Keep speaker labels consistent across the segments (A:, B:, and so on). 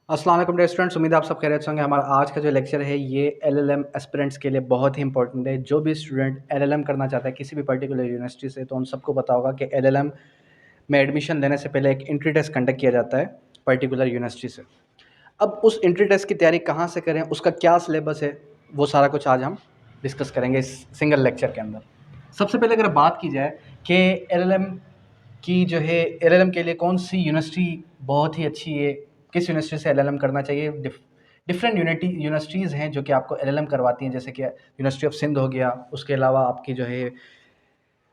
A: अस्सलाम वालेकुम dear students, उम्मीद है आप सब खैरियत से होंगे। हमारा आज का जो लेक्चर है ये एलएलएम एस्पिरेंट्स के लिए बहुत ही इंपॉर्टेंट है। जो भी स्टूडेंट एलएलएम करना चाहता है किसी भी पर्टिकुलर यूनिवर्सिटी से, तो उन सबको पता होगा कि एलएलएम में एडमिशन लेने से पहले एक एंट्री टेस्ट कंडक्ट किया जाता है पर्टिकुलर यूनिवर्सिटी से। अब उस एंट्री टेस्ट की तैयारी कहाँ से करें, उसका क्या सिलेबस है, वो सारा कुछ आज हम डिस्कस करेंगे इस सिंगल लेक्चर के अंदर। सबसे पहले अगर बात की जाए कि एलएलएम की जो है एलएलएम के लिए कौन सी यूनिवर्सिटी बहुत ही अच्छी है, किस यूनिवर्सिटी से एलएलएम करना चाहिए। डिफरेंट यूनिवर्सिटीज़ हैं जो कि आपको एलएलएम करवाती हैं, जैसे कि यूनिवर्सिटी ऑफ सिंध हो गया, उसके अलावा आपकी जो है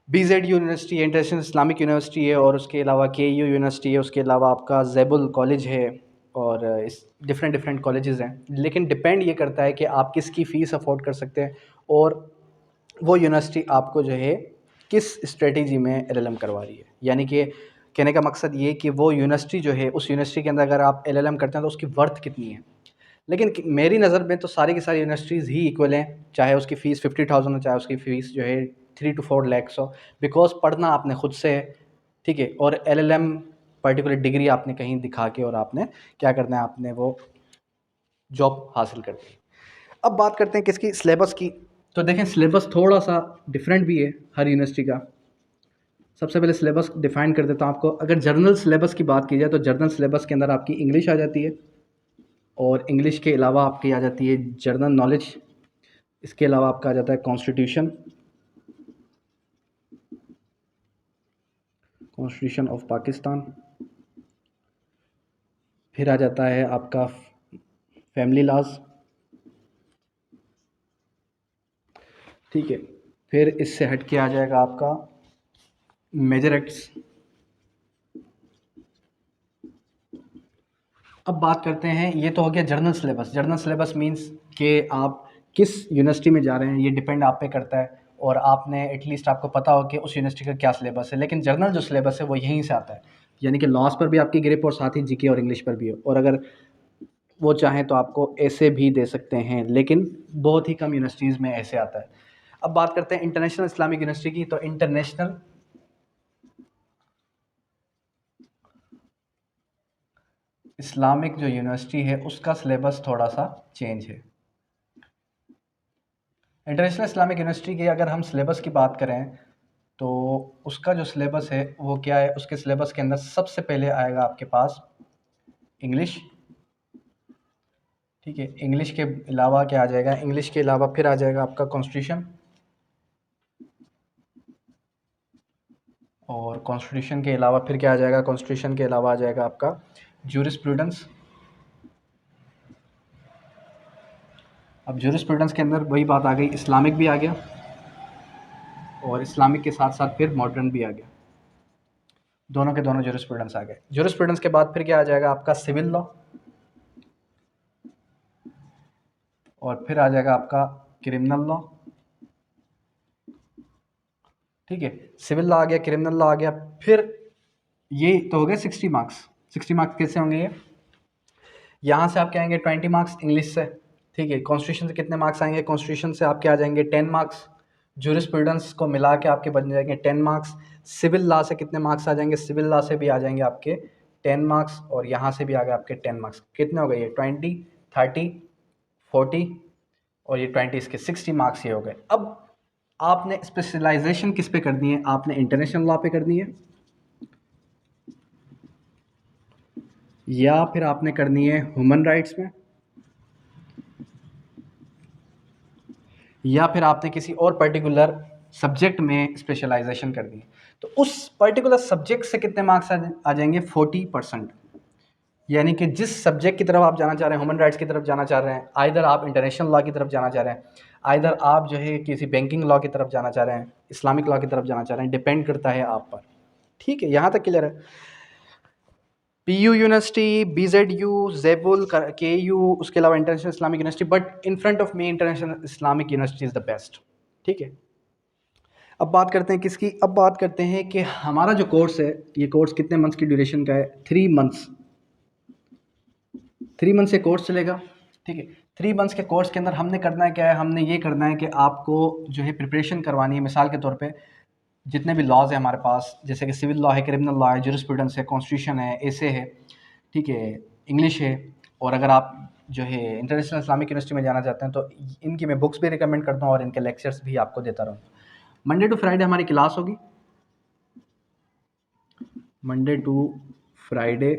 A: बीजेड यूनिवर्सिटी है, इंटरनेशनल इस्लामिक यूनिवर्सिटी है, और उसके अलावा केयू यूनिवर्सिटी है, उसके अलावा आपका जैबुल कॉलेज है, और इस डिफरेंट डिफरेंट कॉलेजेस हैं। लेकिन डिपेंड ये करता है कि आप किसकी फ़ीस अफोर्ड कर सकते हैं और वो यूनिवर्सिटी आपको जो है किस स्ट्रेटेजी में एलएलएम करवा रही है। यानी कि कहने का मकसद ये कि वो यूनिवर्सिटी जो है, उस यूनिवर्सिटी के अंदर अगर आप एलएलएम करते हैं तो उसकी वर्थ कितनी है। लेकिन मेरी नज़र में तो सारी की सारी यूनिवर्सिटीज़ ही इक्वल हैं, चाहे उसकी फ़ीस 50,000 हो, चाहे उसकी फ़ीस जो है 3 to 4 lakhs हो। बिकॉज पढ़ना आपने खुद से है, ठीक है, और एलएलएम पर्टिकुलर डिग्री आपने कहीं दिखा के और आपने क्या करना है, आपने वो जॉब हासिल करनी है। अब बात करते हैं किसकी, सिलेबस की। तो देखें, सिलेबस थोड़ा सा डिफरेंट भी है हर यूनिवर्सिटी का। सबसे पहले सिलेबस डिफाइन कर देता हूँ आपको। अगर जर्नल सिलेबस की बात की जाए तो जर्नल सिलेबस के अंदर आपकी इंग्लिश आ जाती है, और इंग्लिश के अलावा आपकी आ जाती है जनरल नॉलेज। इसके अलावा आपका आ जाता है कॉन्स्टिट्यूशन, कॉन्स्टिट्यूशन ऑफ पाकिस्तान। फिर आ जाता है आपका फैमिली लॉज, ठीक है। फिर इससे हट के आ जाएगा आपका मेजर एक्ट्स। अब बात करते हैं, ये तो हो गया journal syllabus. Journal syllabus means कि आप किस यूनिवर्सिटी में जा रहे हैं, ये डिपेंड आप पे करता है, और आपने एटलीस्ट आपको पता हो कि उस यूनिवर्सिटी का क्या सिलेबस है। लेकिन जर्नल जो सिलेबस है वो यहीं से आता है, यानी कि लॉस पर भी आपकी ग्रिप और साथ ही जीके और इंग्लिश पर भी हो। और अगर वो चाहें तो आपको ऐसे भी दे सकते हैं, लेकिन बहुत ही कम यूनिवर्सिटीज़ में ऐसे आता है। अब बात करते हैं इंटरनेशनल इस्लामिक यूनिवर्सिटी की। तो इंटरनेशनल इस्लामिक जो यूनिवर्सिटी है उसका सिलेबस थोड़ा सा चेंज है। इंटरनेशनल इस्लामिक यूनिवर्सिटी की अगर हम सिलेबस की बात करें तो उसका जो सिलेबस है वो क्या है, उसके सिलेबस के अंदर सबसे पहले आएगा आपके पास इंग्लिश, ठीक है। इंग्लिश के अलावा क्या आ जाएगा, इंग्लिश के अलावा फिर आ जाएगा आपका कॉन्स्टिट्यूशन, और कॉन्स्टिट्यूशन के अलावा फिर क्या आ जाएगा, कॉन्स्टिट्यूशन के अलावा आ जाएगा आपका जूरिस्प्रूडेंस। अब जूरिस्प्रूडेंस के अंदर वही बात आ गई, इस्लामिक भी आ गया, और इस्लामिक के साथ साथ फिर मॉडर्न भी आ गया। दोनों के दोनों जूरिस्प्रूडेंस आ गए। जूरिस्प्रूडेंस के बाद फिर क्या आ जाएगा आपका सिविल लॉ, और फिर आ जाएगा आपका क्रिमिनल लॉ, ठीक है। सिविल लॉ आ गया, क्रिमिनल लॉ आ गया। फिर ये तो हो गए 60 मार्क्स। 60 मार्क्स कैसे होंगे ये, यहाँ से आपके आएंगे 20 मार्क्स इंग्लिश से, ठीक है। कॉन्स्टिट्यूशन से कितने मार्क्स आएंगे, कॉन्स्टिट्यूशन से आपके आ जाएंगे 10 मार्क्स। जूरिस्प्रूडेंस को मिला के आपके बन जाएंगे 10 मार्क्स। सिविल लॉ से कितने मार्क्स आ जाएंगे, सिविल लॉ से भी आ जाएंगे आपके 10 मार्क्स, और यहाँ से भी आ गए आपके 10 मार्क्स। कितने हो गए ये, 20, 30, 40, और ये 20, इसके 60 मार्क्स ये हो गए। अब आपने स्पेशलाइजेशन किस पे करनी है, आपने इंटरनेशनल लॉ पे करनी है, या फिर आपने करनी है ह्यूमन राइट्स में, या फिर आपने किसी और पर्टिकुलर सब्जेक्ट में स्पेशलाइजेशन करनी है। तो उस पर्टिकुलर सब्जेक्ट से कितने मार्क्स आ जाएंगे, 40%। यानी कि जिस सब्जेक्ट की तरफ आप जाना चाह रहे हैं, ह्यूमन राइट्स की तरफ जाना चाह रहे हैं, आइदर आप इंटरनेशनल लॉ की तरफ जाना चाह रहे हैं, आइदर आप जो है किसी बैंकिंग लॉ की तरफ जाना चाह रहे हैं, इस्लामिक लॉ की तरफ जाना चाह रहे हैं, डिपेंड करता है आप पर, ठीक है। यहाँ तक क्लियर है। पीयू यूनिवर्सिटी, बीजेडयू, जेबुल, केयू, उसके अलावा international Islamic university, but in front of me international Islamic university is the best, ठीक है। अब बात करते हैं किसकी, अब बात करते हैं कि हमारा जो कोर्स है, ये कोर्स कितने मंथ्स की ड्यूरेशन का है, 3 मंथ्स। 3 मंथ से कोर्स चलेगा, ठीक है। 3 मंथ्स के कोर्स के अंदर हमने करना है क्या है, हमने ये करना है कि आपको जो है प्रिपरेशन करवानी है। मिसाल के तौर पे जितने भी लॉज हैं हमारे पास, जैसे कि सिविल लॉ है, क्रिमिनल लॉ है, जूरिस्प्रूडेंस है, कॉन्स्टिट्यूशन है, एसे है, ठीक है, इंग्लिश है, और अगर आप जो है इंटरनेशनल इस्लामिक यूनिवर्सिटी में जाना चाहते हैं तो इनकी मैं बुक्स भी रिकमेंड करता हूँ और इनके लेक्चर्स भी आपको देता रहूँगा। मंडे टू फ्राइडे हमारी क्लास होगी, Monday to Friday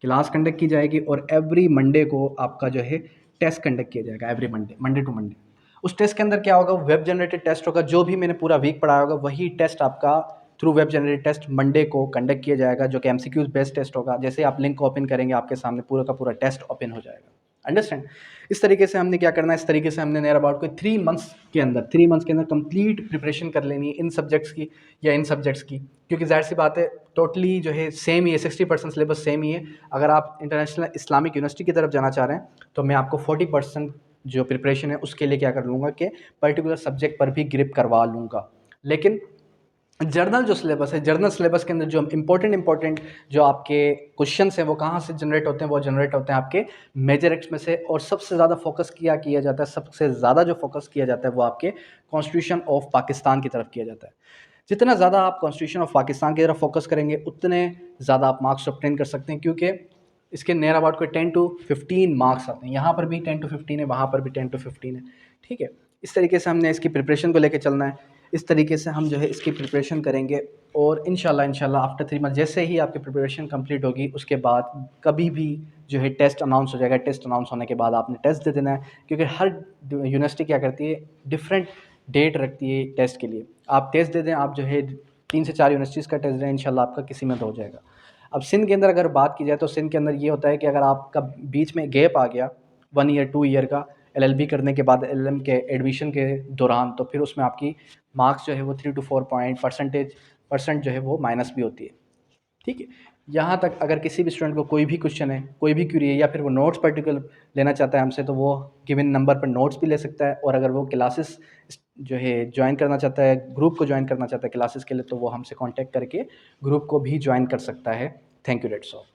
A: class conduct की जाएगी और एवरी मंडे को आपका जो है टेस्ट कंडक्ट किया जाएगा, every Monday, Monday to Monday. उस टेस्ट के अंदर क्या होगा, वेब जनरेटेड टेस्ट होगा, जो भी मैंने पूरा वीक पढ़ाया होगा वही टेस्ट आपका through web generated test Monday को कंडक्ट किया जाएगा, जो कि एमसीक्यूज बेस्ड टेस्ट होगा। जैसे आप लिंक ओपन करेंगे आपके सामने पूरा का पूरा टेस्ट ओपन हो जाएगा। अंडरस्टैंड? इस तरीके से हमने क्या करना है, इस तरीके से हमने नियर अबाउट कोई 3 मंथ्स के अंदर कंप्लीट प्रिपरेशन कर लेनी है इन सब्जेक्ट्स की या इन सब्जेक्ट्स की, क्योंकि जाहिर सी बात है टोटली जो है सेम ही है, 60% सिलेबस सेम ही है। अगर आप इंटरनेशनल इस्लामिक यूनिवर्सिटी की तरफ जाना चाह रहे हैं तो मैं आपको 40% जो प्रिपरेशन है उसके लिए क्या कर लूँगा कि पर्टिकुलर सब्जेक्ट पर भी ग्रिप करवा लूँगा। लेकिन जर्नल जो सिलेबस है, जर्नल सिलेबस के अंदर जो इंपॉर्टेंट जो आपके क्वेश्चंस हैं वो कहाँ से जनरेट होते हैं, वो जनरेट होते हैं आपके मेजर एक्ट्स में से। और सबसे ज़्यादा फोकस किया जाता है, सबसे ज़्यादा जो फोकस किया जाता है वो आपके कॉन्स्टिट्यूशन ऑफ पाकिस्तान की तरफ किया जाता है। जितना ज़्यादा आप कॉन्स्टिट्यूशन ऑफ पाकिस्तान की तरफ फोकस करेंगे उतने ज़्यादा आप मार्क्स ऑब्टेन कर सकते हैं, क्योंकि इसके नियर अबाउट कोई 10 to 15 मार्क्स आते हैं। यहाँ पर भी 10 to 15 है, वहाँ पर भी 10 to 15 है। ठीक है, इस तरीके से हमने इसकी प्रिपरेशन को लेकर चलना है। इस तरीके से हम जो है इसकी प्रिपरेशन करेंगे और इंशाल्लाह आफ्टर 3 मंथ जैसे ही आपकी प्रिपरेशन कंप्लीट होगी उसके बाद कभी भी जो है टेस्ट अनाउंस हो जाएगा। टेस्ट अनाउंस होने के बाद आपने टेस्ट दे देना है, क्योंकि हर यूनिवर्सिटी क्या करती है, डिफरेंट डेट रखती है टेस्ट के लिए। आप टेस्ट दे दें, आप जो है 3 से 4 यूनिवर्सिटीज़ का टेस्ट दें, इंशाल्लाह आपका किसी में तो हो जाएगा। अब सिंध के अंदर अगर बात की जाए तो सिंध के अंदर ये होता है कि अगर आपका बीच में गैप आ गया 1 ईयर 2 ईयर का एलएलबी करने के बाद, एलएलएम के एडमिशन के दौरान, तो फिर उसमें आपकी मार्क्स जो है वो 3 to 4 पॉइंट परसेंट जो है वो माइनस भी होती है। ठीक है, यहाँ तक अगर किसी भी स्टूडेंट को कोई भी क्वेश्चन है, कोई भी क्वेरी है, या फिर वो नोट्स पर्टिकुलर लेना चाहता है हमसे, तो वो गिवन नंबर पर नोट्स भी ले सकता है। और अगर वो क्लासेस जो है ज्वाइन करना चाहता है, ग्रुप को ज्वाइन करना चाहता है क्लासेस के लिए, तो वो हमसे कांटेक्ट करके ग्रुप को भी ज्वाइन कर सकता है। Thank you, that's all.